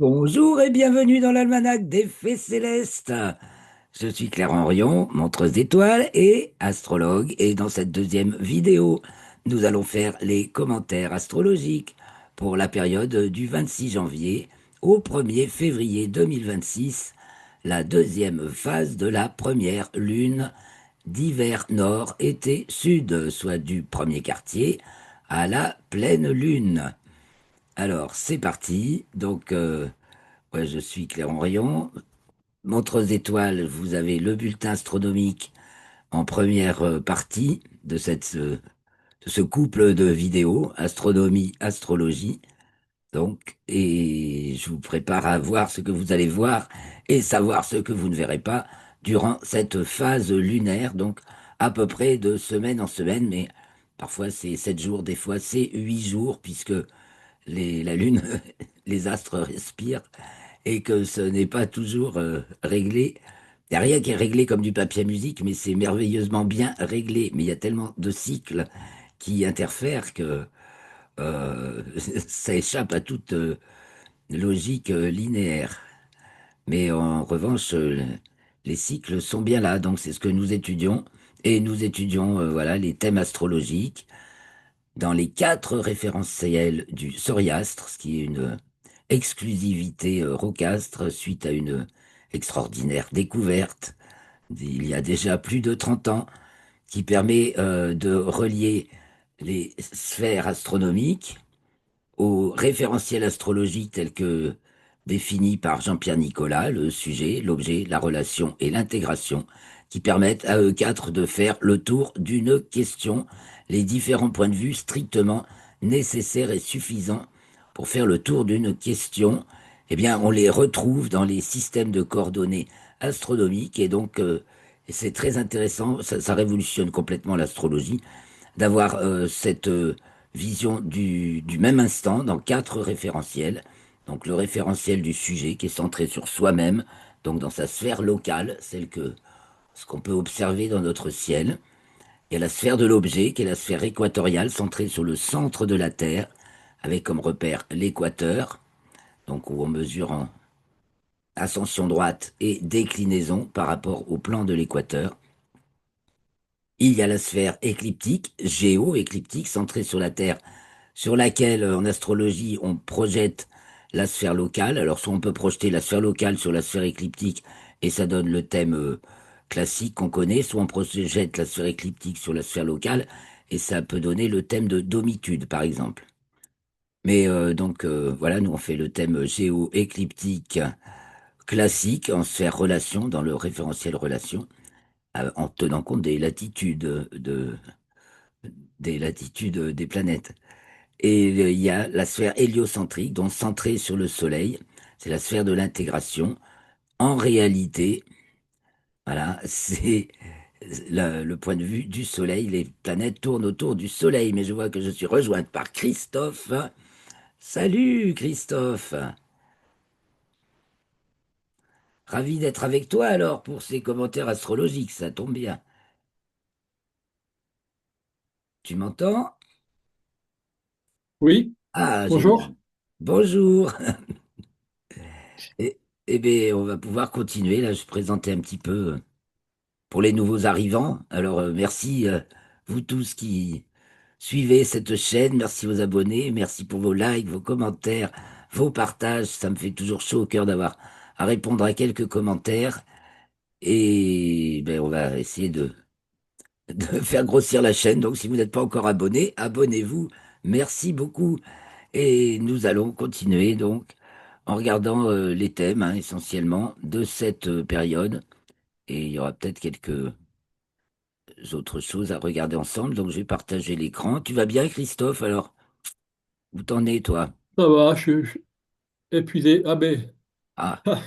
Bonjour et bienvenue dans l'almanach des Fées Célestes. Je suis Claire Henrion, montreuse d'étoiles et astrologue. Et dans cette deuxième vidéo, nous allons faire les commentaires astrologiques pour la période du 26 janvier au 1er février 2026, la deuxième phase de la première lune d'hiver nord, été, sud, soit du premier quartier à la pleine lune. Alors, c'est parti. Ouais, je suis Clément Rayon. Montre étoiles, vous avez le bulletin astronomique en première partie de ce couple de vidéos, astronomie, astrologie. Donc, et je vous prépare à voir ce que vous allez voir et savoir ce que vous ne verrez pas durant cette phase lunaire. Donc, à peu près de semaine en semaine, mais parfois c'est 7 jours, des fois c'est 8 jours, puisque la Lune, les astres respirent et que ce n'est pas toujours réglé. Il n'y a rien qui est réglé comme du papier à musique, mais c'est merveilleusement bien réglé. Mais il y a tellement de cycles qui interfèrent que ça échappe à toute logique linéaire. Mais en revanche, les cycles sont bien là, donc c'est ce que nous étudions. Et nous étudions voilà, les thèmes astrologiques dans les 4 référentiels du Soriastre, ce qui est une exclusivité rocastre suite à une extraordinaire découverte il y a déjà plus de 30 ans qui permet de relier les sphères astronomiques aux référentiels astrologiques tels que définis par Jean-Pierre Nicolas, le sujet, l'objet, la relation et l'intégration, qui permettent à eux quatre de faire le tour d'une question, les différents points de vue strictement nécessaires et suffisants pour faire le tour d'une question. Eh bien, on les retrouve dans les systèmes de coordonnées astronomiques et donc c'est très intéressant, ça révolutionne complètement l'astrologie d'avoir cette vision du même instant dans 4 référentiels. Donc le référentiel du sujet qui est centré sur soi-même, donc dans sa sphère locale, ce qu'on peut observer dans notre ciel. Il y a la sphère de l'objet qui est la sphère équatoriale centrée sur le centre de la Terre, avec comme repère l'équateur, donc où on mesure en ascension droite et déclinaison par rapport au plan de l'équateur. Il y a la sphère écliptique, géo-écliptique, centrée sur la Terre, sur laquelle, en astrologie, on projette la sphère locale. Alors, soit on peut projeter la sphère locale sur la sphère écliptique, et ça donne le thème classique qu'on connaît, soit on projette la sphère écliptique sur la sphère locale, et ça peut donner le thème de domitude, par exemple. Mais voilà, nous on fait le thème géo-écliptique classique en sphère relation, dans le référentiel relation, en tenant compte des latitudes des planètes. Et il y a la sphère héliocentrique, donc centrée sur le Soleil. C'est la sphère de l'intégration. En réalité, voilà, c'est le point de vue du Soleil. Les planètes tournent autour du Soleil. Mais je vois que je suis rejointe par Christophe. Salut Christophe. Ravi d'être avec toi alors pour ces commentaires astrologiques. Ça tombe bien. Tu m'entends? Oui, Ah, génial. bonjour. Bonjour. Eh bien, on va pouvoir continuer. Là, je présentais un petit peu pour les nouveaux arrivants. Alors, merci vous tous qui suivez cette chaîne. Merci aux abonnés. Merci pour vos likes, vos commentaires, vos partages. Ça me fait toujours chaud au cœur d'avoir à répondre à quelques commentaires. Et ben, on va essayer de faire grossir la chaîne. Donc, si vous n'êtes pas encore abonné, abonnez-vous. Merci beaucoup. Et nous allons continuer donc en regardant les thèmes essentiellement de cette période. Et il y aura peut-être quelques autres choses à regarder ensemble. Donc je vais partager l'écran. Tu vas bien, Christophe? Alors, où t'en es, toi? Ça va, je suis épuisé. Ah ben, Ah, ah,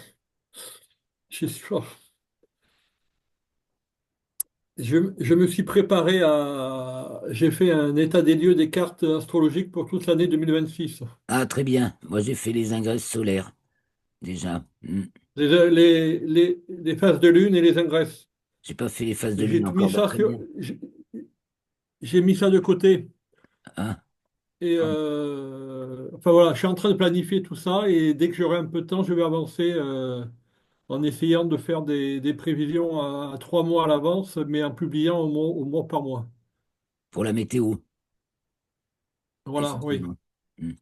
je, je me suis préparé à... J'ai fait un état des lieux des cartes astrologiques pour toute l'année 2026. ah, très bien. Moi, j'ai fait les ingresses solaires déjà. Les phases de lune et les ingresses. J'ai pas fait les phases de Et lune j'ai tout mis encore. Bah, ça très bien. j'ai mis ça de côté. Hein? Et enfin voilà, je suis en train de planifier tout ça et dès que j'aurai un peu de temps, je vais avancer en essayant de faire des prévisions à 3 mois à l'avance, mais en publiant au mois par mois. pour la météo, Voilà, oui. essentiellement. Hmm.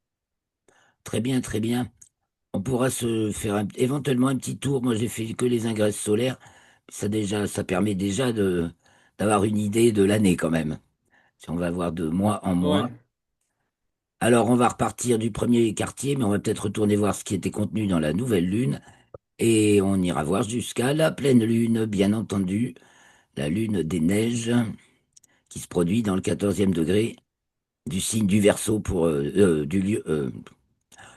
Très bien, très bien. On pourra se faire éventuellement un petit tour. Moi, j'ai fait que les ingresses solaires. Ça permet déjà d'avoir une idée de l'année quand même. Si on va voir de mois en mois. Ouais. Alors, on va repartir du premier quartier, mais on va peut-être retourner voir ce qui était contenu dans la nouvelle lune. Et on ira voir jusqu'à la pleine lune, bien entendu, la lune des neiges qui se produit dans le 14e degré du signe du Verseau pour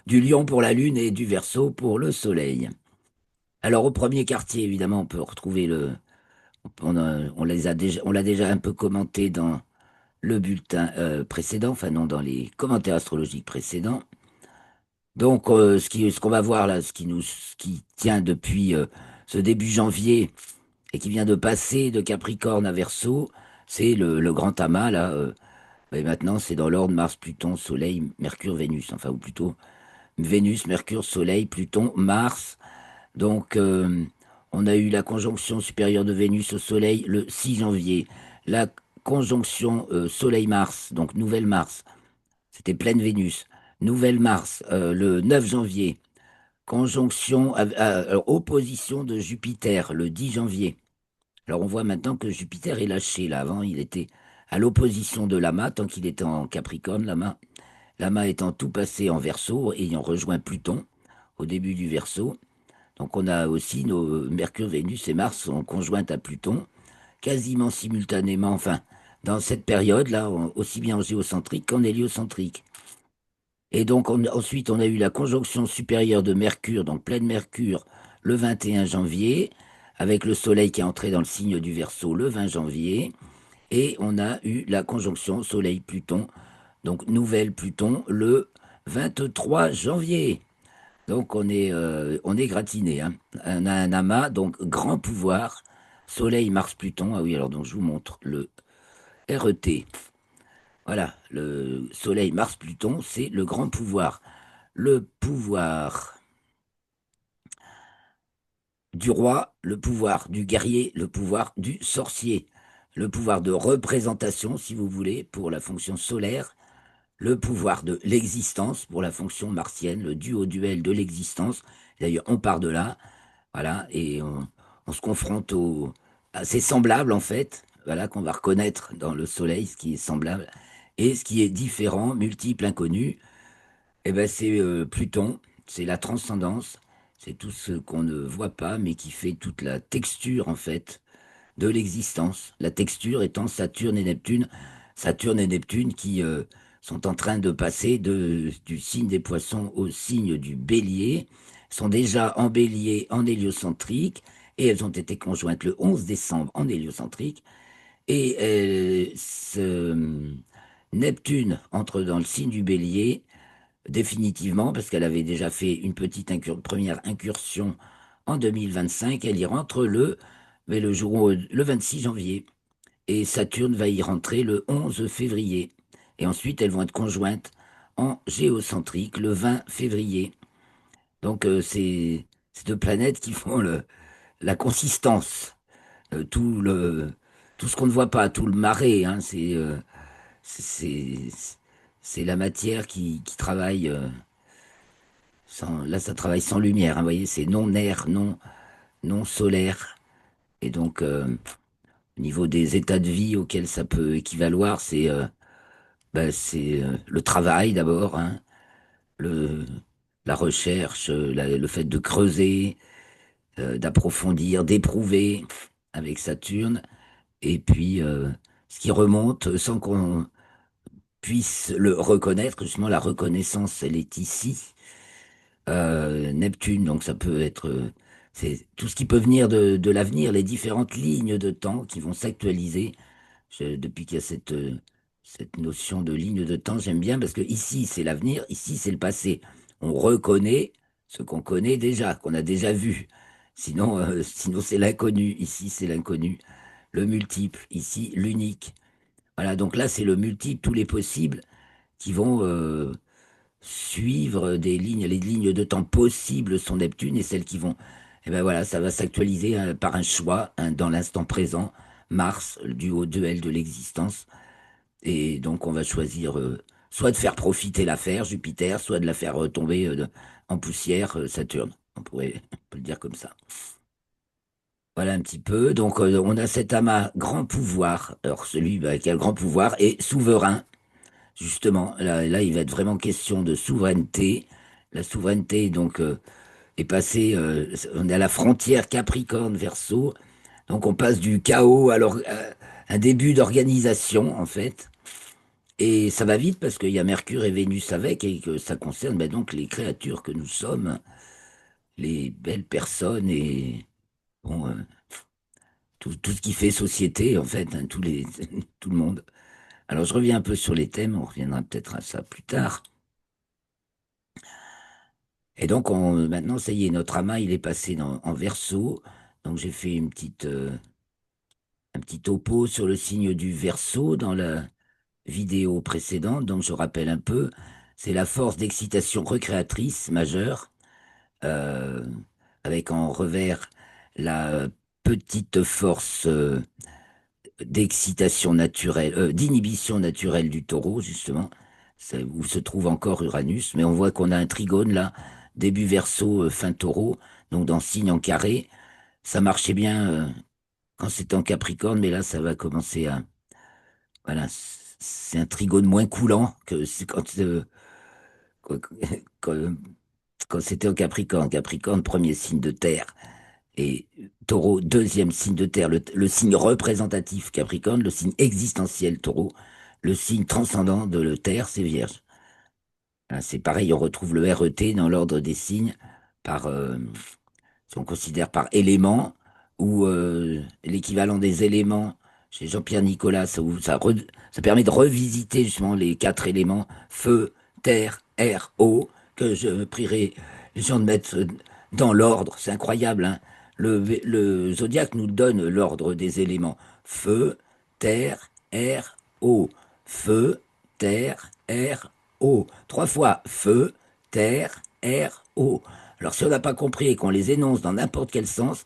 du Lion pour la lune et du Verseau pour le soleil. Alors au premier quartier, évidemment, on peut retrouver on l'a déjà un peu commenté dans le bulletin précédent, enfin non, dans les commentaires astrologiques précédents. Donc ce qu'on va voir là, ce qui tient depuis ce début janvier et qui vient de passer de Capricorne à Verseau, c'est le grand amas là. Et maintenant, c'est dans l'ordre Mars, Pluton, Soleil, Mercure, Vénus, enfin ou plutôt Vénus, Mercure, Soleil, Pluton, Mars. Donc, on a eu la conjonction supérieure de Vénus au Soleil le 6 janvier. La conjonction Soleil-Mars, donc nouvelle Mars, c'était pleine Vénus. Nouvelle Mars, le 9 janvier. Alors, opposition de Jupiter, le 10 janvier. Alors, on voit maintenant que Jupiter est lâché. Là, avant, il était à l'opposition de Lama, tant qu'il était en Capricorne, Lama. Lama étant tout passé en Verseau, ayant rejoint Pluton au début du Verseau. Donc on a aussi nos Mercure, Vénus et Mars sont conjointes à Pluton, quasiment simultanément, enfin, dans cette période-là, aussi bien en géocentrique qu'en héliocentrique. Et donc ensuite, on a eu la conjonction supérieure de Mercure, donc pleine Mercure, le 21 janvier, avec le Soleil qui est entré dans le signe du Verseau le 20 janvier. Et on a eu la conjonction Soleil-Pluton, donc nouvelle Pluton, le 23 janvier. Donc on est gratiné, hein. On a un amas, donc grand pouvoir, Soleil, Mars, Pluton. Ah oui, alors donc je vous montre le RET. Voilà, le Soleil, Mars, Pluton, c'est le grand pouvoir. Le pouvoir du roi, le pouvoir du guerrier, le pouvoir du sorcier, le pouvoir de représentation, si vous voulez, pour la fonction solaire, le pouvoir de l'existence pour la fonction martienne, le duo-duel de l'existence. D'ailleurs, on part de là. Voilà, et on se confronte à c'est semblable en fait, voilà, qu'on va reconnaître dans le soleil, ce qui est semblable, et ce qui est différent, multiple, inconnu, eh ben c'est Pluton, c'est la transcendance, c'est tout ce qu'on ne voit pas, mais qui fait toute la texture en fait de l'existence. La texture étant Saturne et Neptune qui sont en train de passer du signe des poissons au signe du bélier, sont déjà en bélier en héliocentrique, et elles ont été conjointes le 11 décembre en héliocentrique, et Neptune entre dans le signe du bélier définitivement, parce qu'elle avait déjà fait une première incursion en 2025, elle y rentre le 26 janvier. Et Saturne va y rentrer le 11 février. Et ensuite, elles vont être conjointes en géocentrique le 20 février. Donc, c'est deux planètes qui font la consistance, tout tout ce qu'on ne voit pas, tout le marais, hein, c'est, c'est la matière qui travaille là, ça travaille sans lumière, hein, vous voyez, c'est non air, non solaire. Et donc, au niveau des états de vie auxquels ça peut équivaloir, c'est le travail d'abord, hein, le, la recherche, le fait de creuser, d'approfondir, d'éprouver avec Saturne, et puis ce qui remonte sans qu'on puisse le reconnaître, justement la reconnaissance, elle est ici. Neptune, donc ça peut être c'est tout ce qui peut venir de l'avenir, les différentes lignes de temps qui vont s'actualiser. Depuis qu'il y a cette notion de ligne de temps, j'aime bien parce que ici c'est l'avenir, ici c'est le passé. On reconnaît ce qu'on connaît déjà, qu'on a déjà vu. Sinon c'est l'inconnu. Ici c'est l'inconnu, le multiple. Ici l'unique. Voilà, donc là c'est le multiple, tous les possibles. qui vont suivre des lignes, les lignes de temps possibles sont Neptune et celles qui vont, et ben voilà, ça va s'actualiser par un choix dans l'instant présent, Mars, du haut 2L de l'existence. Et donc on va choisir soit de faire profiter l'affaire, Jupiter, soit de la faire retomber en poussière, Saturne. On peut le dire comme ça. Voilà un petit peu. Donc on a cet amas grand pouvoir. Alors celui qui a le grand pouvoir est souverain. Justement, là, il va être vraiment question de souveraineté. La souveraineté, donc, est passée, on est à la frontière Capricorne-Verseau. Donc, on passe du chaos à un début d'organisation, en fait. Et ça va vite parce qu'il y a Mercure et Vénus avec et que ça concerne ben, donc les créatures que nous sommes, les belles personnes et bon, tout ce qui fait société, en fait, hein, tout le monde. Alors, je reviens un peu sur les thèmes, on reviendra peut-être à ça plus tard. Et donc, maintenant, ça y est, notre amas, il est passé en Verseau. Donc, j'ai fait un petit topo sur le signe du Verseau dans la vidéo précédente. Donc, je rappelle un peu, c'est la force d'excitation recréatrice majeure, euh, avec en revers la petite force d'excitation naturelle, d'inhibition naturelle du taureau, justement, où se trouve encore Uranus. Mais on voit qu'on a un trigone là, début Verseau, fin taureau, donc dans signe en carré. Ça marchait bien quand c'était en Capricorne, mais là, ça va commencer à... Voilà, c'est un trigone moins coulant que quand, quand- quand c'était en Capricorne. Capricorne, premier signe de terre. Et Taureau, deuxième signe de terre, le signe représentatif Capricorne, le signe existentiel Taureau, le signe transcendant de le Terre, c'est Vierge. Hein, c'est pareil, on retrouve le RET dans l'ordre des signes par, si on considère par élément, ou l'équivalent des éléments chez Jean-Pierre Nicolas, ça permet de revisiter justement les quatre éléments, feu, terre, air, eau, que je prierai les gens de mettre dans l'ordre. C'est incroyable, hein. Le zodiaque nous donne l'ordre des éléments. Feu, terre, air, eau. Feu, terre, air, eau. Trois fois feu, terre, air, eau. Alors si on n'a pas compris et qu'on les énonce dans n'importe quel sens,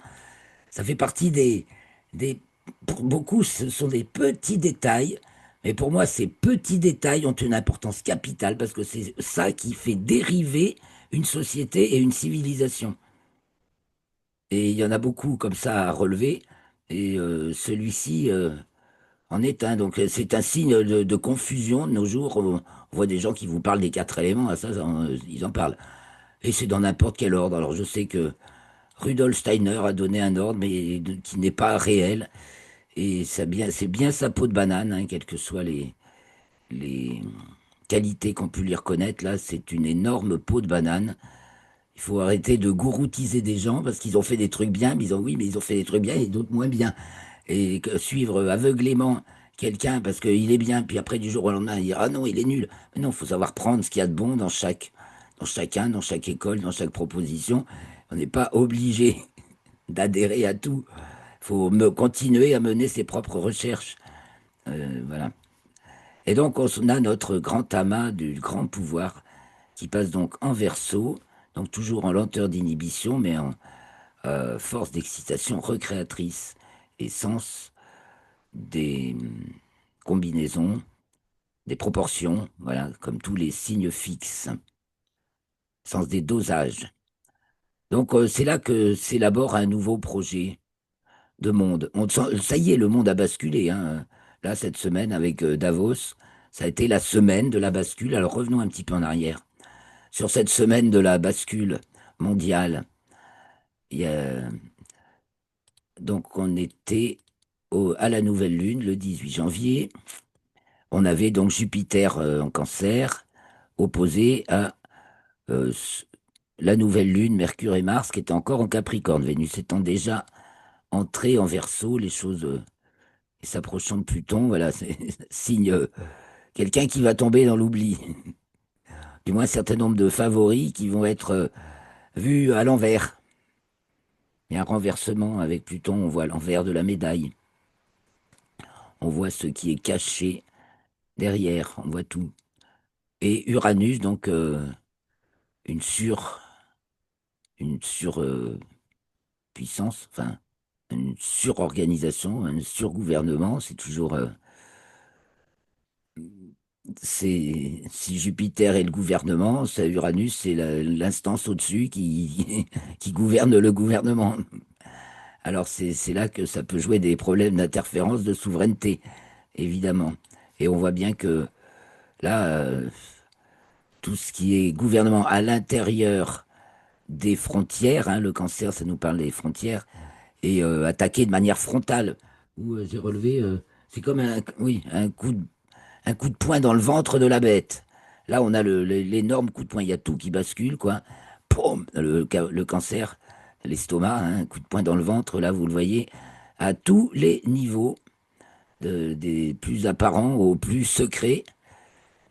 ça fait partie des... Pour beaucoup, ce sont des petits détails, mais pour moi, ces petits détails ont une importance capitale parce que c'est ça qui fait dériver une société et une civilisation. Et il y en a beaucoup comme ça à relever, et celui-ci en est un. Donc c'est un signe de confusion de nos jours. On voit des gens qui vous parlent des quatre éléments, ah, ils en parlent. Et c'est dans n'importe quel ordre. Alors je sais que Rudolf Steiner a donné un ordre, mais qui n'est pas réel. Et c'est bien sa peau de banane, hein, quelles que soient les qualités qu'on peut lui reconnaître. Là, c'est une énorme peau de banane. Il faut arrêter de gouroutiser des gens parce qu'ils ont fait des trucs bien, mais oui, mais ils ont fait des trucs bien et d'autres moins bien. Et suivre aveuglément quelqu'un parce qu'il est bien, puis après du jour au lendemain, dire ah non, il est nul. Mais non, il faut savoir prendre ce qu'il y a de bon dans chacun, dans chaque école, dans chaque proposition. On n'est pas obligé d'adhérer à tout. Il faut continuer à mener ses propres recherches. Voilà. Et donc, on a notre grand amas du grand pouvoir qui passe donc en verso, donc toujours en lenteur d'inhibition, mais en force d'excitation recréatrice et sens des combinaisons, des proportions, voilà, comme tous les signes fixes, sens des dosages. Donc, c'est là que s'élabore un nouveau projet de monde. Ça y est, le monde a basculé, hein. Là, cette semaine, avec Davos, ça a été la semaine de la bascule. Alors revenons un petit peu en arrière. Sur cette semaine de la bascule mondiale, il y a- donc on était à la nouvelle lune le 18 janvier. On avait donc Jupiter en Cancer opposé à euh, s- la nouvelle lune, Mercure et Mars, qui étaient encore en Capricorne. Vénus étant déjà entrée en Verseau, les choses et s'approchant de Pluton, voilà, c'est signe quelqu'un qui va tomber dans l'oubli. Du moins, un certain nombre de favoris qui vont être vus à l'envers. Il y a un renversement avec Pluton, on voit l'envers de la médaille. On voit ce qui est caché derrière, on voit tout. Et Uranus, donc une sur, une sur puissance, enfin une surorganisation, un surgouvernement. C'est toujours, c'est si Jupiter est le gouvernement, ça Uranus c'est l'instance au-dessus qui qui gouverne le gouvernement. Alors c'est là que ça peut jouer des problèmes d'interférence de souveraineté, évidemment. Et on voit bien que là, tout ce qui est gouvernement à l'intérieur des frontières, hein, le cancer, ça nous parle des frontières, et attaqué de manière frontale. Où j'ai relevé, c'est comme oui, un coup de poing dans le ventre de la bête. Là, on a l'énorme coup de poing, il y a tout qui bascule, quoi. Poum, le cancer, l'estomac, hein, un coup de poing dans le ventre, là, vous le voyez, à tous les niveaux, des plus apparents aux plus secrets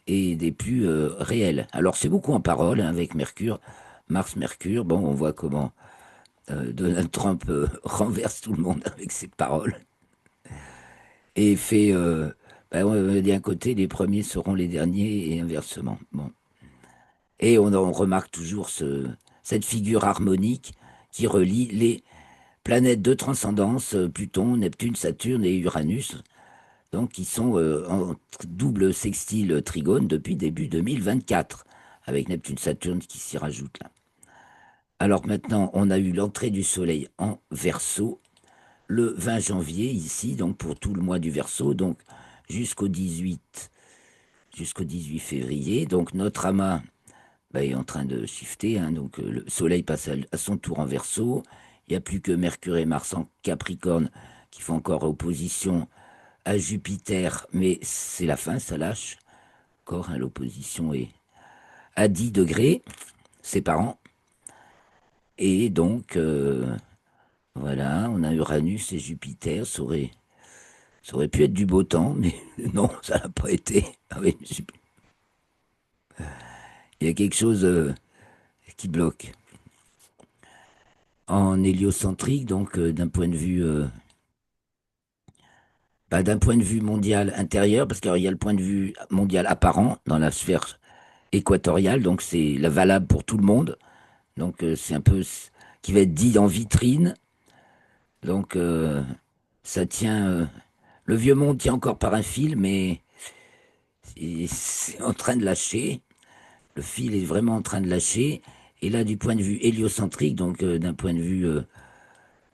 et des plus réels. Alors, c'est beaucoup en parole, hein, avec Mercure, Mars-Mercure. Bon, on voit comment Donald Trump renverse tout le monde avec ses paroles et fait, bah, d'un côté, les premiers seront les derniers et inversement. Bon. Et on remarque toujours cette figure harmonique qui relie les planètes de transcendance, Pluton, Neptune, Saturne et Uranus, donc qui sont en double sextile trigone depuis début 2024, avec Neptune-Saturne qui s'y rajoute là. Alors maintenant, on a eu l'entrée du Soleil en Verseau le 20 janvier ici, donc pour tout le mois du Verseau, donc jusqu'au 18, jusqu'au 18 février. Donc notre amas bah, est en train de shifter, hein, donc le Soleil passe à son tour en Verseau. Il n'y a plus que Mercure et Mars en Capricorne qui font encore opposition à Jupiter, mais c'est la fin, ça lâche. Encore, hein, l'opposition est à 10 degrés séparants. Et donc, voilà, on a Uranus et Jupiter, ça aurait pu être du beau temps, mais non, ça n'a pas été. Ah oui, il y a quelque chose qui bloque. En héliocentrique, donc d'un point de vue, bah, d'un point de vue mondial intérieur, parce qu'il y a le point de vue mondial apparent dans la sphère équatoriale, donc c'est la valable pour tout le monde. Donc c'est un peu qui va être dit en vitrine. Donc ça tient, le vieux monde tient encore par un fil, mais c'est en train de lâcher. Le fil est vraiment en train de lâcher. Et là, du point de vue héliocentrique, donc d'un point de vue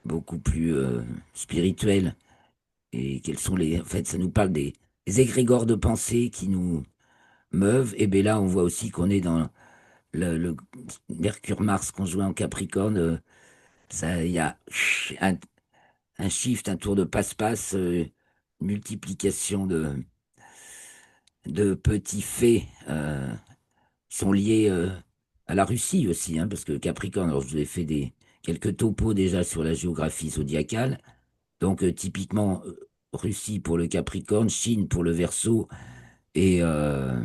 beaucoup plus spirituel, et quels sont les... En fait, ça nous parle des égrégores de pensée qui nous meuvent. Et bien là, on voit aussi qu'on est dans le Mercure-Mars conjoint en Capricorne. Ça, il y a un shift, un tour de passe-passe, multiplication de petits faits qui sont liés à la Russie aussi, hein, parce que Capricorne, alors je vous ai fait quelques topos déjà sur la géographie zodiacale. Donc typiquement Russie pour le Capricorne, Chine pour le Verseau et, euh,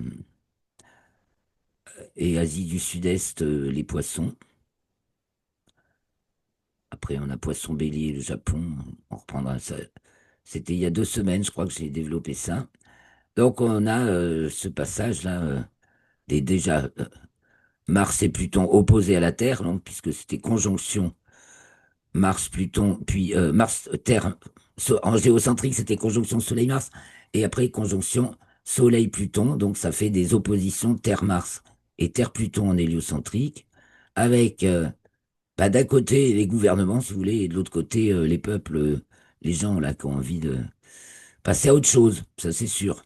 et Asie du Sud-Est, les poissons. Après, on a Poisson Bélier, le Japon. On reprendra ça. C'était il y a 2 semaines, je crois que j'ai développé ça. Donc, on a ce passage-là, déjà Mars et Pluton opposés à la Terre, donc, puisque c'était conjonction Mars-Pluton, puis Mars-Terre, en géocentrique, c'était conjonction Soleil-Mars, et après conjonction Soleil-Pluton, donc ça fait des oppositions Terre-Mars et Terre-Pluton en héliocentrique, avec bah, d'un côté les gouvernements, si vous voulez, et de l'autre côté les peuples, les gens là qui ont envie de passer à autre chose, ça c'est sûr.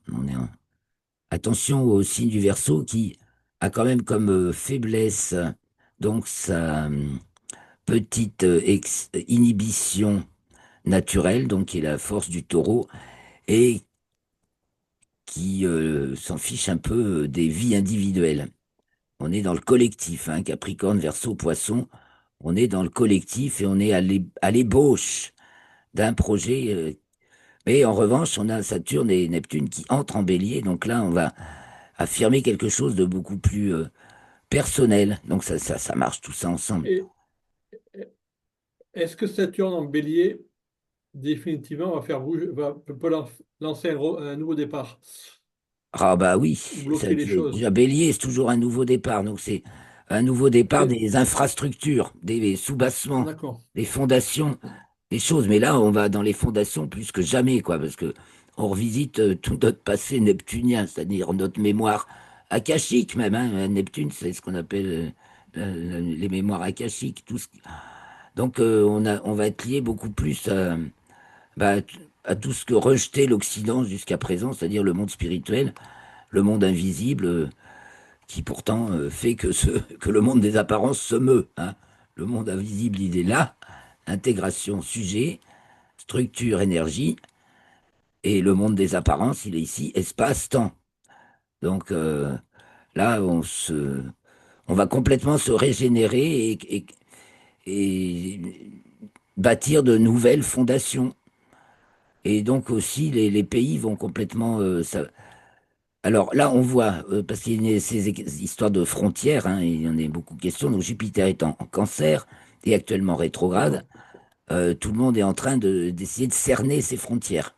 Attention au signe du Verseau qui a quand même comme faiblesse donc sa petite inhibition naturelle, donc qui est la force du taureau, et qui s'en fiche un peu des vies individuelles. On est dans le collectif, hein, Capricorne, Verseau, Poisson, on est dans le collectif et on est à l'ébauche d'un projet. Mais en revanche, on a Saturne et Neptune qui entrent en bélier, donc là, on va affirmer quelque chose de beaucoup plus personnel. Donc ça marche tout ça ensemble. Et est-ce que Saturne en Bélier, définitivement, va faire bouger, peut lancer un nouveau départ? Ah bah oui, bloquer les choses. déjà Bélier, c'est toujours un nouveau départ. Donc c'est un nouveau départ Et- des infrastructures, des soubassements, D'accord. des fondations, des choses. Mais là, on va dans les fondations plus que jamais, quoi, parce que on revisite tout notre passé neptunien, c'est-à-dire notre mémoire akashique même. Hein. Neptune, c'est ce qu'on appelle les mémoires akashiques. Donc on va être lié beaucoup plus bah, à tout ce que rejetait l'Occident jusqu'à présent, c'est-à-dire le monde spirituel, le monde invisible, qui pourtant fait que le monde des apparences se meut. Hein. Le monde invisible, il est là, intégration, sujet, structure, énergie, et le monde des apparences, il est ici, espace-temps. Donc là, on va complètement se régénérer et bâtir de nouvelles fondations. Et donc aussi, les pays vont complètement alors là, on voit, parce qu'il y a ces histoires de frontières, hein, il y en a beaucoup de questions. Donc Jupiter est en cancer et actuellement rétrograde. D'accord. Tout le monde est en train d'essayer de cerner ces frontières.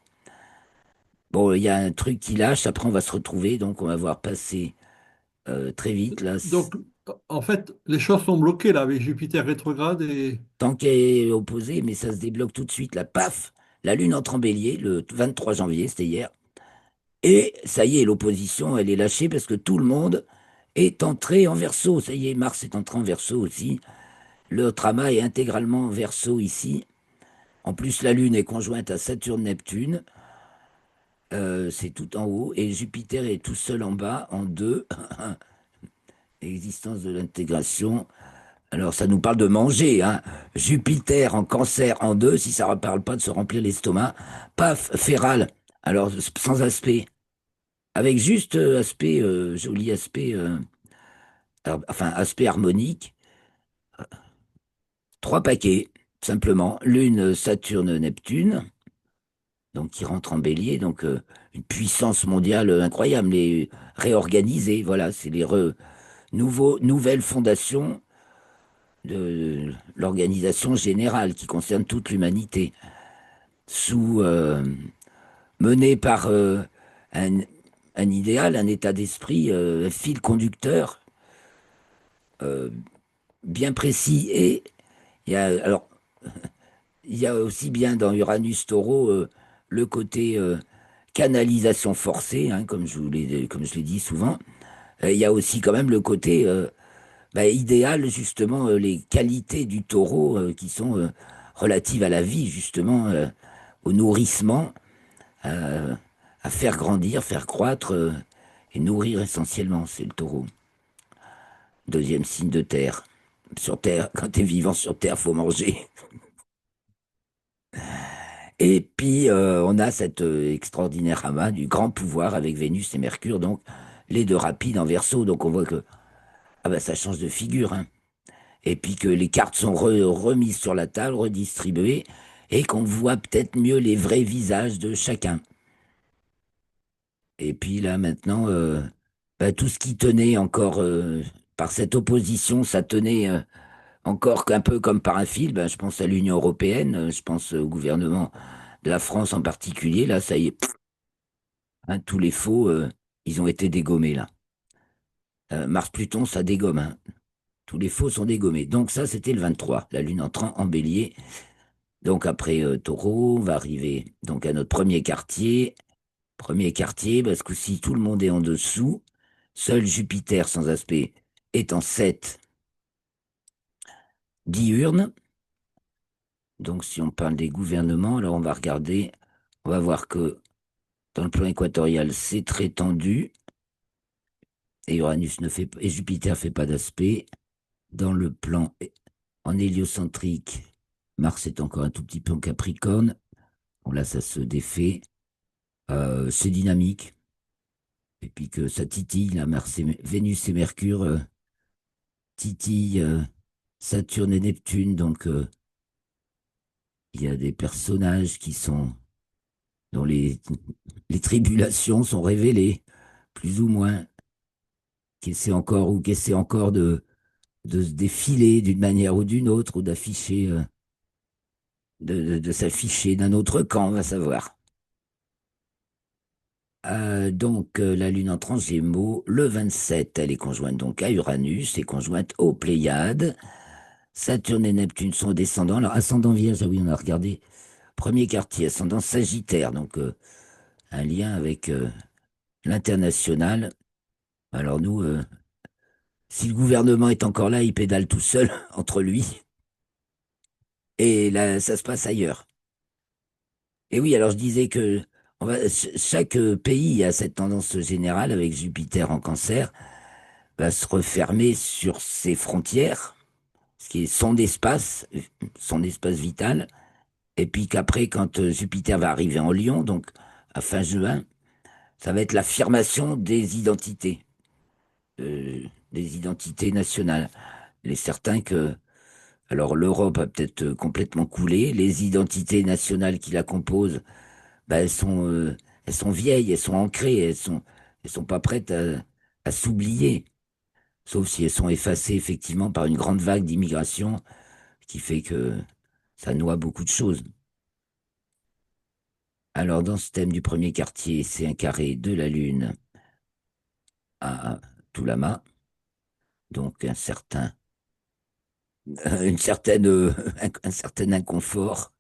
Bon, il y a un truc qui lâche, après on va se retrouver, donc on va voir passer très vite, là, Donc, en fait, les choses sont bloquées là avec Jupiter rétrograde tant qu'elle est opposé, mais ça se débloque tout de suite, là, paf, la Lune entre en bélier le 23 janvier, c'était hier. Et ça y est, l'opposition, elle est lâchée parce que tout le monde est entré en verso. Ça y est, Mars est entré en verso aussi. Le travail est intégralement verso ici. En plus, la Lune est conjointe à Saturne-Neptune. C'est tout en haut. Et Jupiter est tout seul en bas, en deux. Existence de l'intégration. Alors, ça nous parle de manger. Hein. Jupiter en cancer en deux, si ça ne parle pas de se remplir l'estomac. Paf, féral. Alors, sans aspect. Avec juste aspect, joli aspect, enfin, aspect harmonique. Trois paquets, simplement. Lune, Saturne, Neptune. Donc qui rentre en bélier, donc une puissance mondiale incroyable, les réorganisées, voilà, c'est nouvelles fondations de l'organisation générale qui concerne toute l'humanité, sous menée par un, un idéal, un état d'esprit, un fil conducteur euh, bien précis. Et alors il y a aussi bien dans Uranus Taureau le côté canalisation forcée, hein, comme je l'ai dit souvent. Il y a aussi quand même le côté bah, idéal, justement, les qualités du taureau qui sont relatives à la vie, justement, au nourrissement, euh, à faire grandir, faire croître et nourrir essentiellement, c'est le taureau. Deuxième signe de terre. Sur Terre, quand tu es vivant sur Terre, faut manger. Et puis, on a cet extraordinaire amas du grand pouvoir avec Vénus et Mercure, donc les deux rapides en verso. Donc, on voit que ah bah, ça change de figure. Hein. Et puis que les cartes sont remises sur la table, redistribuées, et qu'on voit peut-être mieux les vrais visages de chacun. Et puis là, maintenant, bah, tout ce qui tenait encore par cette opposition, ça tenait encore un peu comme par un fil. Ben, je pense à l'Union européenne, je pense au gouvernement de la France en particulier. Là, ça y est. Hein, tous les faux, ils ont été dégommés là. Mars-Pluton, ça dégomme. Hein. Tous les faux sont dégommés. Donc ça, c'était le 23, la Lune entrant en bélier. Donc après Taureau, on va arriver donc à notre premier quartier. Premier quartier, parce que si tout le monde est en dessous, seul Jupiter sans aspect est en 7 diurne. Donc si on parle des gouvernements, alors on va regarder, on va voir que dans le plan équatorial, c'est très tendu. Et Uranus ne fait et Jupiter fait pas d'aspect. Dans le plan en héliocentrique, Mars est encore un tout petit peu en Capricorne. Bon, là, ça se défait. C'est dynamique. Et puis que ça titille, là, Vénus et Mercure titillent Saturne et Neptune. Donc, il y a des personnages dont les tribulations sont révélées, plus ou moins, qui essaient encore de se défiler d'une manière ou d'une autre, ou d'afficher, de s'afficher d'un autre camp, on va savoir. La Lune entre en Gémeaux, le 27, elle est conjointe donc à Uranus et conjointe aux Pléiades. Saturne et Neptune sont descendants. Alors, ascendant Vierge, ah oui, on a regardé. Premier quartier, ascendant Sagittaire, donc un lien avec l'international. Alors nous, si le gouvernement est encore là, il pédale tout seul entre lui. Et là, ça se passe ailleurs. Et oui, alors je disais que chaque pays a cette tendance générale avec Jupiter en Cancer, va se refermer sur ses frontières, ce qui est son espace vital. Et puis qu'après, quand Jupiter va arriver en Lion, donc à fin juin, ça va être l'affirmation des identités nationales. Il est certain que, alors l'Europe a peut-être complètement coulé, les identités nationales qui la composent, bah, elles sont vieilles, elles sont ancrées, elles sont pas prêtes à s'oublier, sauf si elles sont effacées effectivement par une grande vague d'immigration qui fait que ça noie beaucoup de choses. Alors, dans ce thème du premier quartier, c'est un carré de la Lune à Toulama, donc une certaine, un certain inconfort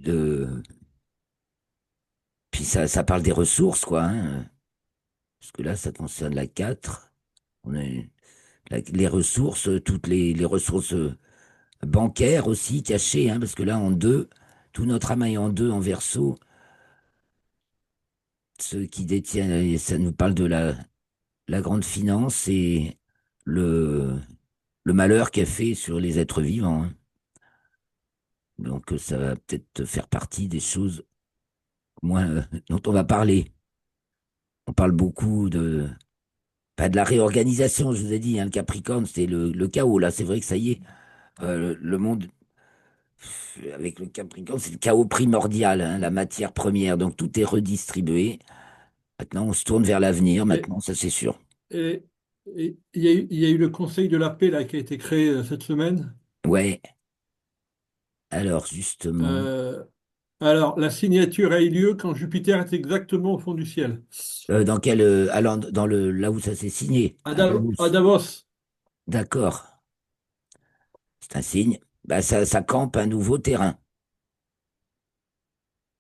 de, puis ça parle des ressources, quoi, hein, parce que là, ça concerne la 4. On a les ressources, toutes les ressources bancaires aussi cachées, hein, parce que là, en deux, tout notre amas est en deux en verso. Ceux qui détiennent, et ça nous parle de la grande finance et le, le malheur qu'elle fait sur les êtres vivants, hein. Donc, ça va peut-être faire partie des choses moins, dont on va parler. On parle beaucoup pas de la réorganisation, je vous ai dit, hein, le Capricorne, c'est le chaos. Là, c'est vrai que ça y est, le monde, avec le Capricorne, c'est le chaos primordial, hein, la matière première. Donc, tout est redistribué. Maintenant, on se tourne vers l'avenir, Et, maintenant, ça c'est sûr. et- et il y a eu le Conseil de la paix là, qui a été créé cette semaine. Ouais, alors justement, Euh, alors, la signature a eu lieu quand Jupiter est exactement au fond du ciel. alors, là où ça s'est signé, à À Davos. Davos. D'accord, c'est un signe. Bah, ça campe un nouveau terrain.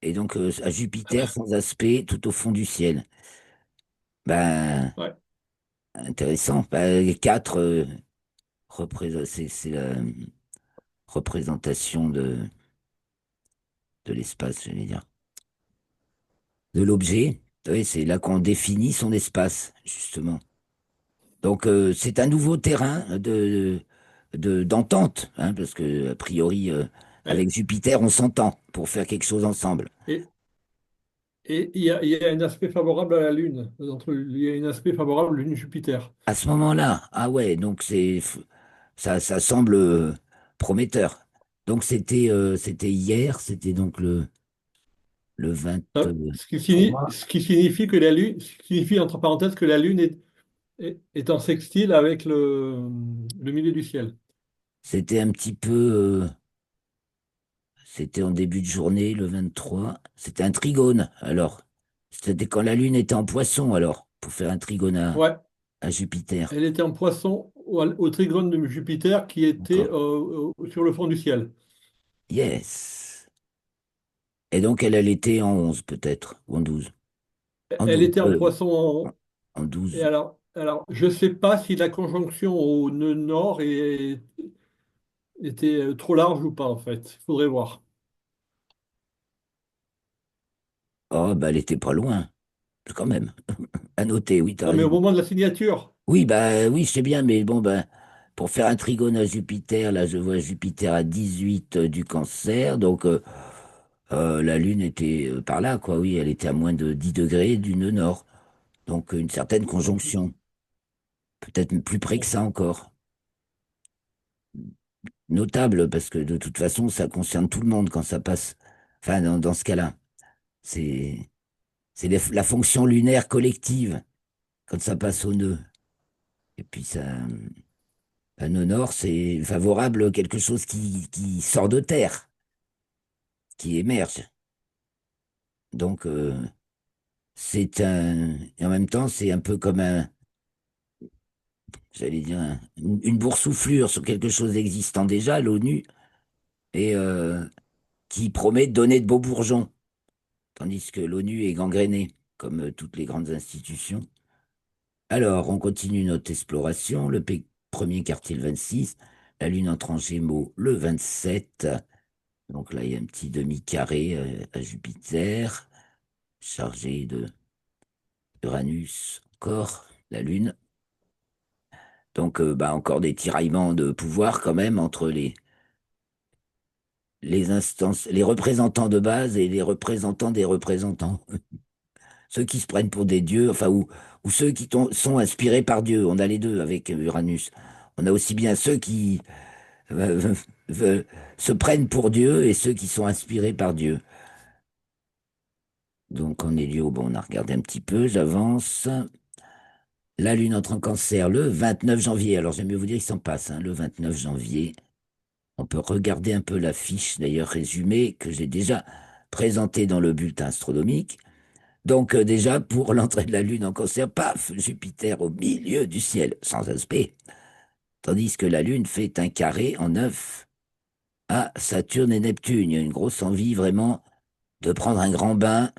Et donc, à Jupiter, sans aspect, tout au fond du ciel. Ben, Ouais. intéressant. Ben, les quatre, c'est la représentation de l'espace, je vais dire. De l'objet. Oui, c'est là qu'on définit son espace, justement. Donc, c'est un nouveau terrain d'entente, hein, parce que, a priori, Et, avec Jupiter, on s'entend pour faire quelque chose ensemble. et, et il y a un aspect favorable à la Lune. Il y a un aspect favorable Lune-Jupiter. À ce moment-là, ah ouais, donc ça semble prometteur. Donc, c'était hier, c'était donc le Ce 23. qui signifie que la Lune, ce qui signifie entre parenthèses que la Lune est en sextile avec le milieu du ciel. C'était un petit peu, c'était en début de journée, le 23. C'était un trigone, alors. C'était quand la Lune était en Poisson, alors, pour faire un trigone Ouais, à Jupiter. elle était en Poisson au trigone de Jupiter qui était D'accord. sur le fond du ciel. Yes. Et donc, elle était en 11, peut-être, ou en 12. En Elle 12. était en Poisson En et 12. je ne sais pas si la conjonction au nœud nord était trop large ou pas en fait. Il faudrait voir. Oh, bah, elle était pas loin, quand même. À noter, oui, t'as Non, mais au raison. moment de la signature, Oui, bah, oui, je sais bien, mais bon, bah, pour faire un trigone à Jupiter, là, je vois Jupiter à 18 du Cancer, donc la Lune était par là, quoi, oui, elle était à moins de 10 degrés du nœud nord. Donc, une certaine conjonction, peut-être plus près que bon, ça encore. Notable, parce que de toute façon, ça concerne tout le monde quand ça passe. Enfin, dans ce cas-là, c'est la fonction lunaire collective quand ça passe au nœud. Et puis, un nœud nord, c'est favorable à quelque chose qui sort de terre, qui émerge. Donc, Et en même temps, c'est un peu comme j'allais dire, une boursouflure sur quelque chose d'existant déjà, l'ONU, et qui promet de donner de beaux bourgeons, tandis que l'ONU est gangrénée, comme toutes les grandes institutions. Alors, on continue notre exploration. Premier quartier le 26, la Lune entre en Gémeaux le 27. Donc là, il y a un petit demi-carré à Jupiter, chargé de Uranus, encore la Lune. Donc, bah, encore des tiraillements de pouvoir quand même entre les instances, les représentants de base et les représentants des représentants. Ceux qui se prennent pour des dieux, enfin, ou ceux qui sont inspirés par Dieu. On a les deux avec Uranus. On a aussi bien ceux qui euh, se prennent pour Dieu et ceux qui sont inspirés par Dieu. Donc en Hélio, bon, on a regardé un petit peu, j'avance. La Lune entre en Cancer le 29 janvier. Alors j'aime mieux vous dire qu'il s'en passe, hein, le 29 janvier. On peut regarder un peu la fiche, d'ailleurs résumée, que j'ai déjà présentée dans le bulletin astronomique. Donc déjà, pour l'entrée de la Lune en Cancer, paf, Jupiter au milieu du ciel, sans aspect. Tandis que la Lune fait un carré en 9 à Saturne et Neptune. Il y a une grosse envie vraiment de prendre un grand bain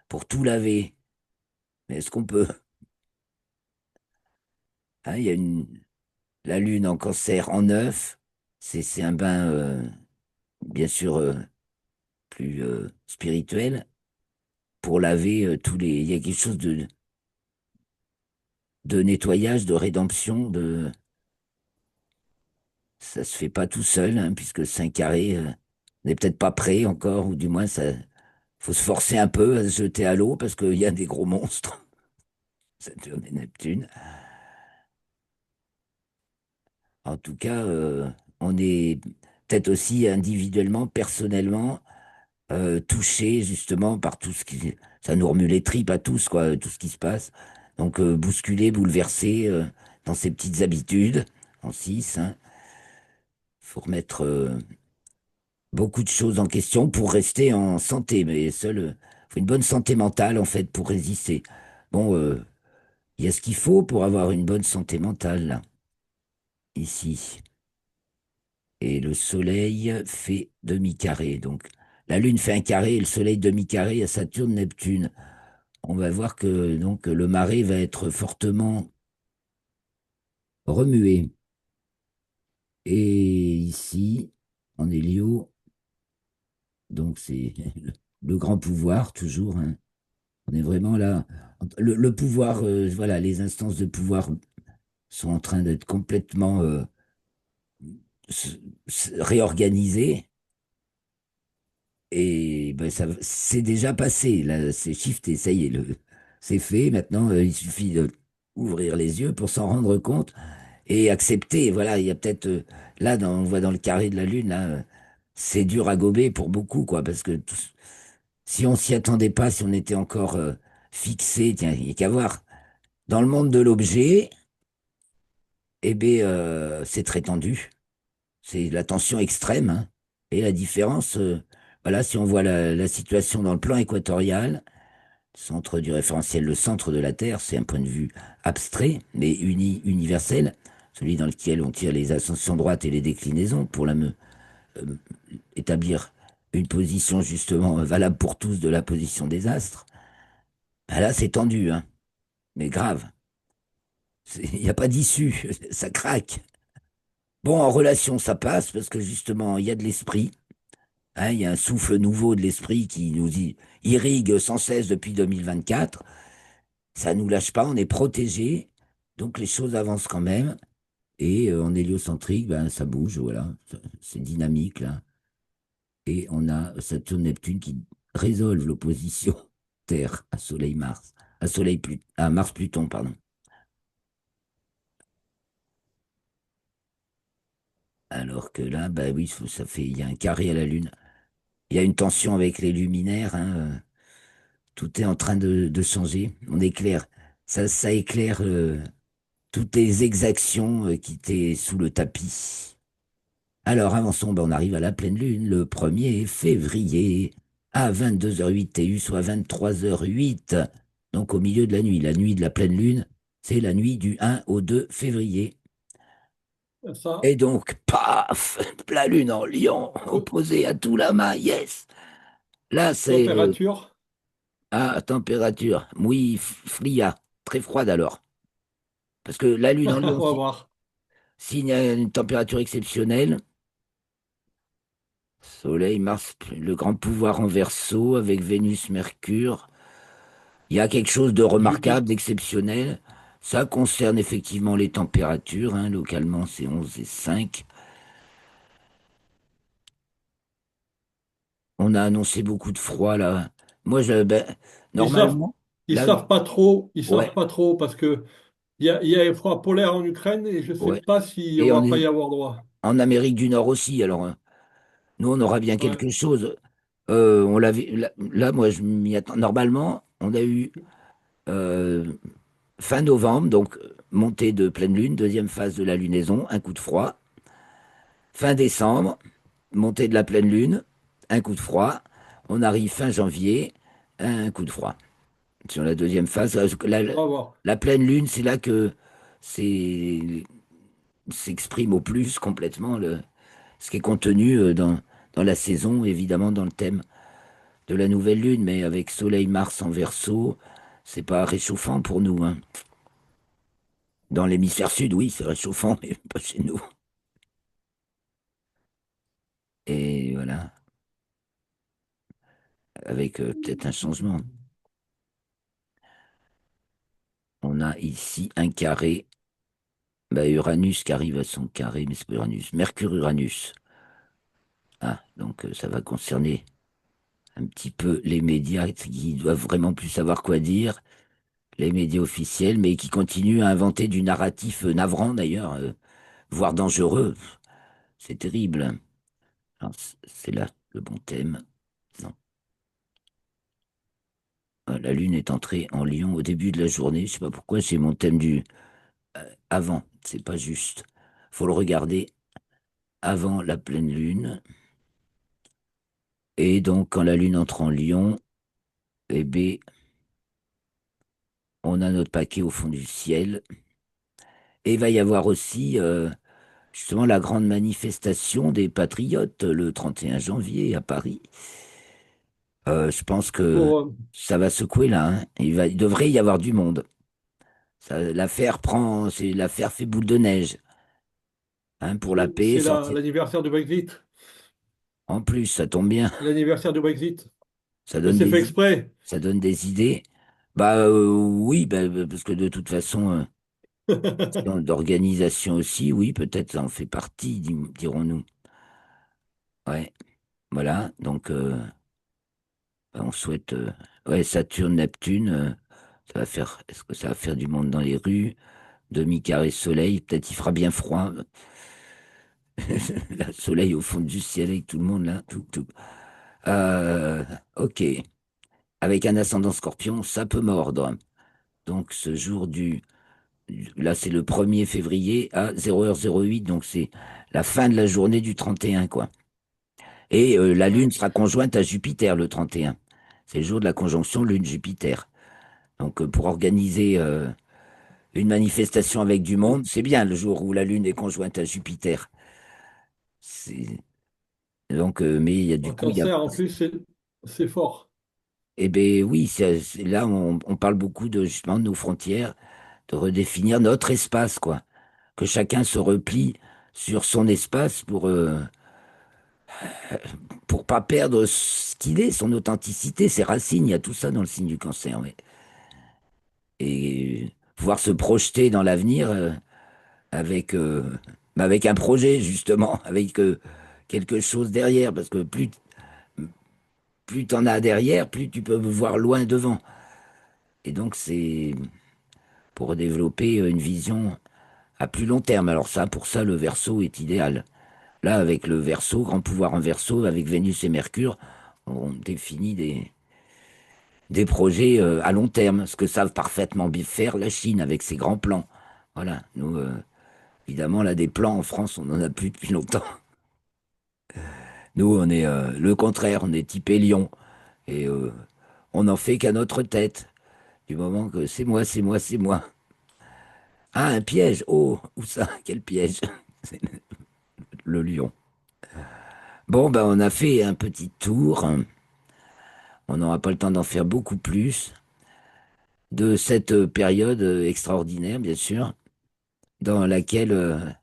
pour tout laver. Mais est-ce qu'on peut? Hein, il y a la Lune en Cancer en 9. C'est un bain, bien sûr, plus spirituel pour laver tous les. Il y a quelque chose de nettoyage, de rédemption, ça se fait pas tout seul, hein, puisque c'est un carré, on n'est peut-être pas prêt encore, ou du moins ça faut se forcer un peu à se jeter à l'eau parce qu'il y a des gros monstres, Saturne et Neptune. En tout cas, on est peut-être aussi individuellement, personnellement, touché justement par tout ce qui. Ça nous remue les tripes à tous, quoi, tout ce qui se passe. Donc, bousculé, bouleversé dans ses petites habitudes, en 6, hein. Il faut remettre beaucoup de choses en question pour rester en santé, mais faut une bonne santé mentale, en fait, pour résister. Bon, il y a ce qu'il faut pour avoir une bonne santé mentale, là, ici. Et le Soleil fait demi-carré. Donc, la Lune fait un carré et le Soleil demi-carré à Saturne, Neptune. On va voir que donc le marais va être fortement remué. Et ici, en Hélio, donc c'est le grand pouvoir, toujours, hein. On est vraiment là. Le pouvoir, voilà, les instances de pouvoir sont en train d'être complètement s- réorganisées. Et ben, ça, c'est déjà passé, là, c'est shifté, ça y est, c'est fait. Maintenant, il suffit de ouvrir les yeux pour s'en rendre compte et accepter. Voilà, il y a peut-être là, on voit dans le carré de la Lune, là, c'est dur à gober pour beaucoup, quoi, parce que si on s'y attendait pas, si on était encore fixé, tiens, il n'y a qu'à voir. Dans le monde de l'objet, eh bien, c'est très tendu. C'est la tension extrême, hein. Et la différence, voilà, si on voit la situation dans le plan équatorial, centre du référentiel, le centre de la Terre, c'est un point de vue abstrait, mais universel, celui dans lequel on tire les ascensions droites et les déclinaisons pour euh, établir une position justement valable pour tous de la position des astres. Ben là, c'est tendu, hein, mais grave. Il n'y a pas d'issue, ça craque. Bon, en relation, ça passe parce que justement, il y a de l'esprit. Hein, il y a un souffle nouveau de l'esprit qui nous irrigue sans cesse depuis 2024. Ça nous lâche pas, on est protégé. Donc les choses avancent quand même. Et en héliocentrique, ben, ça bouge, voilà. C'est dynamique, là. Et on a Saturne-Neptune qui résolvent l'opposition Terre à Soleil-Mars. À Mars-Pluton, pardon. Alors que là, bah oui, ça fait, il y a un carré à la Lune. Il y a une tension avec les luminaires, hein. Tout est en train de changer. On éclaire. Ça éclaire toutes les exactions qui étaient sous le tapis. Alors avançons, ben, on arrive à la pleine lune, le 1er février, à 22h08 TU, soit 23h08 donc au milieu de la nuit. La nuit de la pleine lune, c'est la nuit du 1 au 2 février. Ça, Et donc, paf, la lune en lion, co- opposée à tout l'amas, yes. Là, c'est température, à température, oui, fria, très froide alors. Parce que la lune en lion, on va voir. s'il y a une température exceptionnelle, Soleil, Mars, le grand pouvoir en Verseau avec Vénus, Mercure, il y a quelque chose de remarquable, Jupiter, d'exceptionnel. Ça concerne effectivement les températures, hein, localement c'est 11 et 5. On a annoncé beaucoup de froid là. Moi, ils savent, normalement, ils là, savent pas trop, ils savent ouais, pas trop parce que il y a un froid polaire en Ukraine et je sais ouais. pas si Et on on va pas y est avoir droit. en Amérique du Nord aussi, alors nous, on aura bien Ouais. quelque chose. On l'avait, là, moi, je m'y attends. Normalement, on a eu euh, fin novembre, donc montée de pleine lune, deuxième phase de la lunaison, un coup de froid. Fin décembre, montée de la pleine lune, un coup de froid. On arrive fin janvier, un coup de froid. Sur la deuxième phase, On va voir. la pleine lune, c'est là que c'est s'exprime au plus complètement ce qui est contenu dans la saison, évidemment dans le thème de la nouvelle lune, mais avec Soleil Mars en Verseau, c'est pas réchauffant pour nous, hein. Dans l'hémisphère sud, oui, c'est réchauffant, mais pas chez nous. Et voilà, avec peut-être un changement. On a ici un carré, bah, Uranus qui arrive à son carré, mais c'est pas Uranus, Mercure-Uranus. Ah, donc ça va concerner un petit peu les médias qui doivent vraiment plus savoir quoi dire, les médias officiels, mais qui continuent à inventer du narratif navrant d'ailleurs, voire dangereux. C'est terrible. Alors, c'est là le bon thème. Non. La Lune est entrée en Lion au début de la journée. Je sais pas pourquoi c'est mon thème du avant. C'est pas juste. Faut le regarder avant la pleine Lune. Et donc, quand la Lune entre en Lion, eh bien, on a notre paquet au fond du ciel. Et il va y avoir aussi justement la grande manifestation des patriotes le 31 janvier à Paris. Je pense que Pour, ça va secouer là, hein. Il devrait y avoir du monde. L'affaire fait boule de neige, hein, pour la paix, c'est sortir. l'anniversaire du Brexit. En plus, ça tombe bien, L'anniversaire du Brexit. ça Mais donne c'est fait des, exprès. ça donne des idées. Bah oui, bah, parce que de toute façon, d'organisation aussi, oui, peut-être ça en fait partie, dirons-nous. Ouais, voilà. Donc, bah, on souhaite, ouais, Saturne, Neptune, ça va faire, est-ce que ça va faire du monde dans les rues? Demi-carré soleil, peut-être il fera bien froid. Le soleil au fond du ciel avec tout le monde là, tout. Euh, ok. Avec un ascendant scorpion, ça peut mordre. Donc ce jour là c'est le 1er février à 0h08, donc c'est la fin de la journée du 31, quoi. Et la Lune Ouais. sera conjointe à Jupiter le 31. C'est le jour de la conjonction Lune-Jupiter. Donc pour organiser une manifestation avec du monde, c'est bien le jour où la Lune est conjointe à Jupiter. C'est- Donc, mais il y a du En coup, il y a. cancer, en plus, c'est fort. Eh bien oui, là on parle beaucoup de justement de nos frontières, de redéfinir notre espace, quoi. Que chacun se replie sur son espace pour pas perdre ce qu'il est, son authenticité, ses racines. Il y a tout ça dans le signe du cancer, oui. Et pouvoir se projeter dans l'avenir avec, avec un projet, justement, avec quelque chose derrière. Parce que plus t'en as derrière, plus tu peux voir loin devant. Et donc, c'est pour développer une vision à plus long terme. Alors ça, pour ça, le Verseau est idéal. Là, avec le Verseau, grand pouvoir en Verseau, avec Vénus et Mercure, on définit des projets à long terme, ce que savent parfaitement bien faire la Chine avec ses grands plans. Voilà, nous, évidemment, là, des plans en France, on n'en a plus depuis longtemps. Nous, on est le contraire, on est typé lion, et on n'en fait qu'à notre tête. du moment que c'est moi, c'est moi, c'est moi. Ah, un piège. Oh, où ça? Quel piège? C'est le lion. Bon, ben, on a fait un petit tour. On n'aura pas le temps d'en faire beaucoup plus. De cette période extraordinaire, bien sûr, dans laquelle,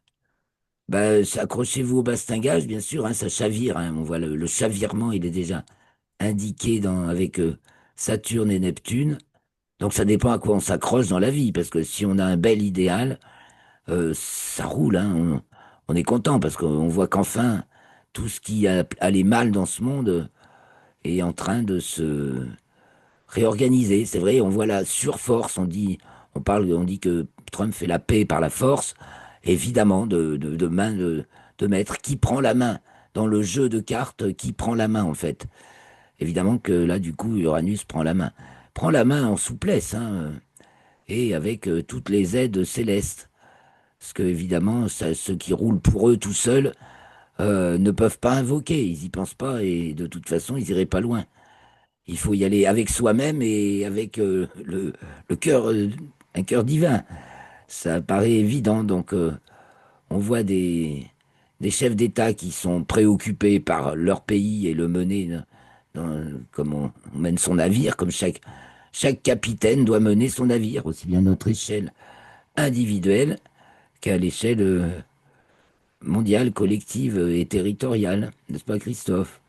bah, accrochez-vous au bastingage, bien sûr, hein, ça chavire. Hein, on voit le chavirement, il est déjà indiqué avec Saturne et Neptune. Donc ça dépend à quoi on s'accroche dans la vie, parce que si on a un bel idéal, ça roule, hein, on est content, parce qu'on voit qu'enfin, tout ce qui allait mal dans ce monde est en train de se réorganiser. C'est vrai, on voit la surforce, on dit que Trump fait la paix par la force, évidemment, de main de maître. Qui prend la main dans le jeu de cartes? Qui prend la main, en fait? Évidemment que là, du coup, Uranus prend la main. Prend la main en souplesse, hein, et avec toutes les aides célestes. Parce que, évidemment, ceux qui roulent pour eux tout seuls ne peuvent pas invoquer. Ils y pensent pas et de toute façon, ils iraient pas loin. Il faut y aller avec soi-même et avec le cœur, un cœur divin. Ça paraît évident. Donc, on voit des chefs d'État qui sont préoccupés par leur pays et le mener comme on mène son navire, comme chaque capitaine doit mener son navire, aussi bien à notre échelle individuelle qu'à l'échelle mondiale, collective et territoriale. N'est-ce pas, Christophe?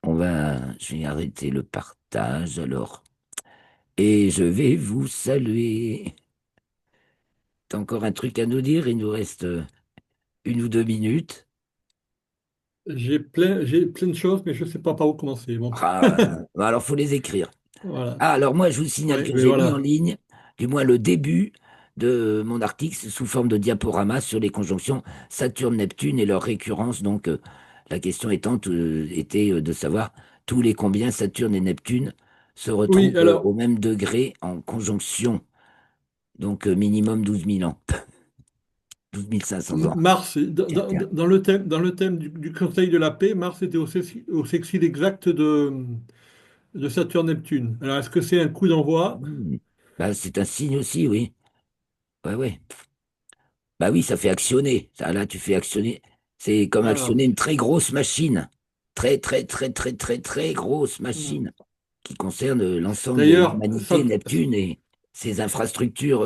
Je vais arrêter le partage alors. Et je vais vous saluer. T'as encore un truc à nous dire? Il nous reste 1 ou 2 minutes. J'ai plein de choses, mais je ne sais pas par où commencer. Bon, Ah, bah alors, faut les écrire. voilà. Ah, alors moi, je vous signale Ouais, que mais j'ai mis en voilà. ligne, du moins le début de mon article sous forme de diaporama sur les conjonctions Saturne-Neptune et leur récurrence. Donc, la question était de savoir tous les combien Saturne et Neptune se Oui, retrouvent au alors, même degré en conjonction. Donc, minimum 12 000 ans, 12 500 ans. Mars, Quelqu'un. dans le thème du Conseil de la paix, Mars était au sextile exact de Saturne-Neptune. Alors, est-ce que c'est un coup d'envoi? Hmm. Bah, c'est un signe aussi, oui. Ouais, ouais. Bah oui, ça fait actionner. Ça, là, tu fais actionner. C'est comme Voilà. actionner une très grosse machine. Très, très, très, très, très, très grosse Mm. machine qui concerne l'ensemble de D'ailleurs, l'humanité, Neptune et ses infrastructures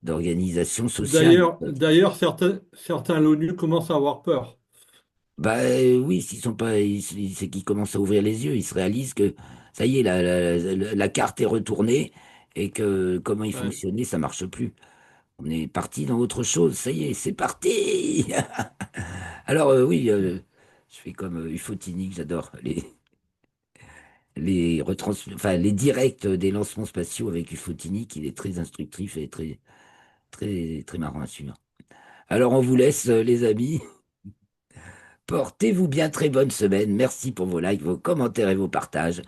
d'organisation sociale. d'ailleurs, certains à l'ONU commencent à avoir peur. Bah oui, s'ils sont pas, c'est qu'ils commencent à ouvrir les yeux, ils se réalisent que ça y est, la carte est retournée et que comment il Ouais. fonctionnait, ça marche plus. On est parti dans autre chose, ça y est, c'est parti. Alors oui, je fais comme Ufotini, que j'adore enfin, les directs des lancements spatiaux avec Ufotini, qui est très instructif et très très très marrant à suivre. Alors on vous laisse les amis. Portez-vous bien, très bonne semaine. Merci pour vos likes, vos commentaires et vos partages.